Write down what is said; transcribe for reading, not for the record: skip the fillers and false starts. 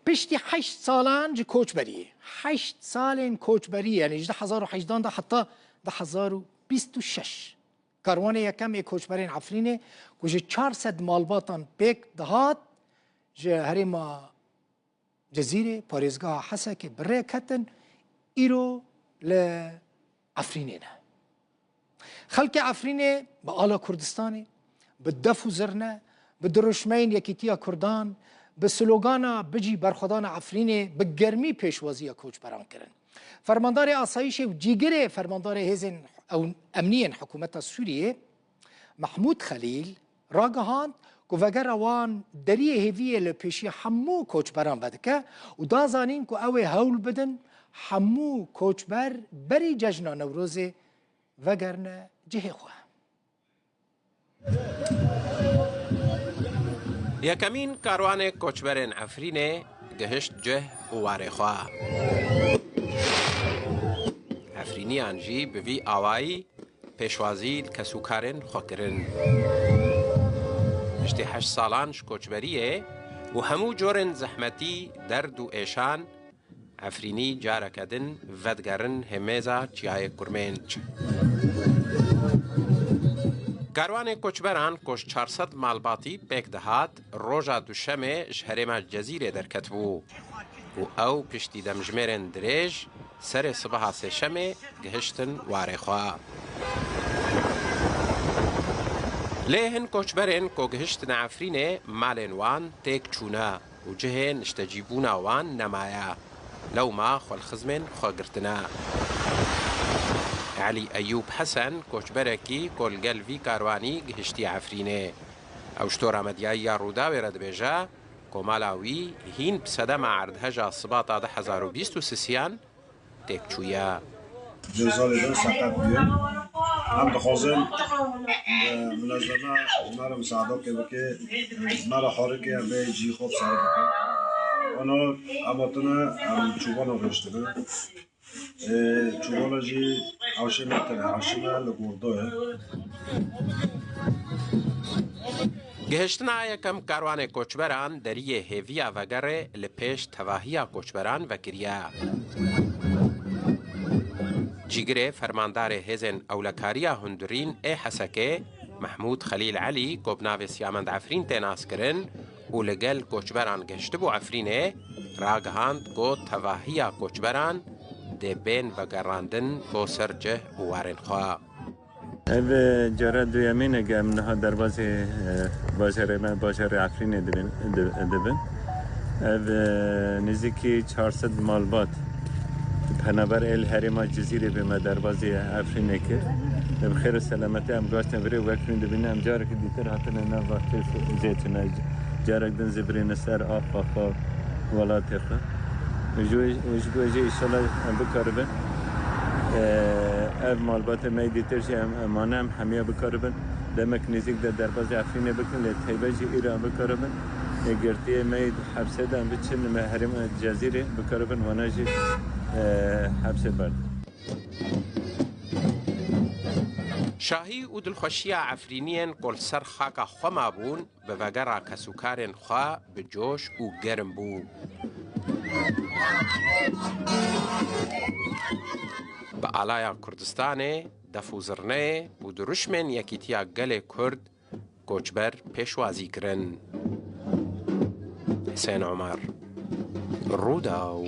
پشتی 8 سالان جی کوچبری 8 سال کوچبری یعنی جده 1018 ده حتی ده 1026 کاروان یکم کوچبرین عفرینه که جه 400 مالباتان پیک دهات جه هرما جزیره پاریزگاه حسا که بره کتن ایرو لعفرینه نه خلق عفرینه با آلا کردستانه به دف و زرنه به درشمین یکیتیا کردان به سلوگانا بجی برخودان عفرینه به گرمی پیشوازی کوچ بران کرن فرماندار آسایش و جیگر فرماندار هزن او امنی حکومت سوریه محمود خلیل راگهاند که وگر اوان دریه هیویه لپیشی همو کوچ بران بدکه و دازانین که اوه هول بدن همو کوچ بری ججنا نوروز وگرنه جهه خواه یکمین کاروان کوچبرین عفرینه گهشت جه و وارخواه عفرینی آنجی به وی آوایی پیشوازی کسوکارن خوکرن اشتی 8 سالانش کوچبریه و همو جورن زحمتی درد و ایشان عفرینی جارکدن ودگرن همیزا چیای کرمنچ کاروان کوچبران کش 400 مالباتی پیک دهات روژا دوشمه شهرما جزیره درکت بو و او پشتی دمجمرن دریج سر صبح سشمه گهشتن وارخوا لیهن کوچبرن کو گهشتن عفرینه مالن وان تیک چونا و جهن اشتجیبونا وان نمایا لو ما خو الخزمن خو گرتنا علي أيوب حسن كوچبركي كل قلبي كارواني گهشتي عفرينه او شتورا مديايا رودا ورد بيجا كومالاوي هين بسدا مع عرض هجا صباطا ده 1023 تكچويا جزال دو سقط بيان هم دخوزن منظمه مرا مساعده که مرا حارکی هم به جی خوب سر بکن اونا اماتنا چوبان غشتنه چوبان جی عاشمه تنه عاشمه لگوردوه گهشتنا یکم کاروان کوچبران دریه هیویا وگره لپیش تواهیا کوچبران وکریا جیگره فرماندار هزن اولکاریا هندورین ای حسکه محمود خلیل علی کوبناوی سیامند عفرین تناس کرن و لگل کوچبران گشتبو عفرینه راگهاند کو تواهیا کوچبران ده بین وگراندن بو سرجه و وارن خواه او جاره دویمینه که منها در بازار عفرین دبن او نزدیکی 400 مالبات پنابر الهرما جزیره به ما در بازی عفرین کرد بخیر و سلامتی هم گاشتن بره وکرین دبینه هم جاره که دیتر حتنه نه وقتی زیتونه جاره دن زبرین سر آفاقا ولات خواه وجبوجه ایشالا بکاربن اف مالبات می دیترش امانه هم همه بکاربن دمک نزدیک در باز عفرینه بکن لطیبه ایران بکاربن گرتی می حبسه دم بچن محرم جزیره بکاربن وانجی حبسه برد شاهی و دلخوشی عفرینین کل سر خاک خما بون به وگرا کسوکارن خوا به جوش و گرم بو به آلایا کردستان دفوزرنه و درشمن یکیتیا گل کرد کوچبر پیشوازی کرن حسین عمر روداو